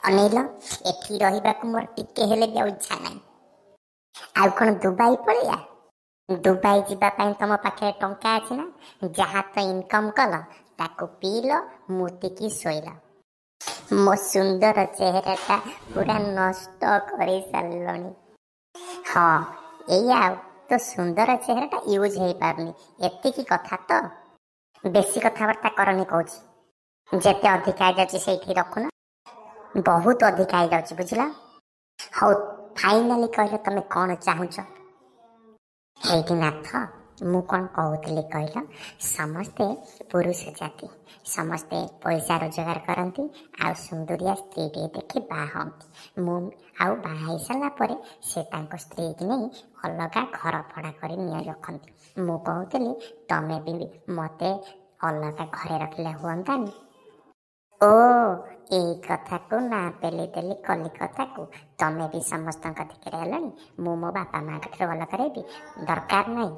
अनिल एठी रहिबाकु मोर टिके हेले भी इच्छा नाही। आउ कौन दुबई पड़िया दुबई जीवाई तुम पाखे टंका अच्छी ना जहाँ तो इनकम कल ताकू पील मुतिकी शोल मो सुंदर चेहराटा पूरा नष्ट कर सारे। हाँ या तो सुंदर चेहराटा यूज हो पारनी एतिकी कथा तो बेसी कथबार्ता करनी कौच जेते अधिक आई जाची सेठी रखुना बहुत अधिक आई जाची बुझला। हाँ फाइनाली कहले तमे कौन चाहूच एठी नाथ मु कौन कहूली कहल समस्ते पुरुष जाति समस्ते पैसा रोजगार करती आ सुंदरिया स्त्री टे देखी बाहती मु आउ बाहा सारा पर से स्त्री की नहीं अलग घर भड़ा कर रखती मु कहूली तमें भी मते अलग घरे रखले हुआंतानी। ओ यही कथा को ना पेली देली कलिकता को तमें भी समस्त दिखे मु मो बापा माँ कठे भल करेबी दरकार नहीं।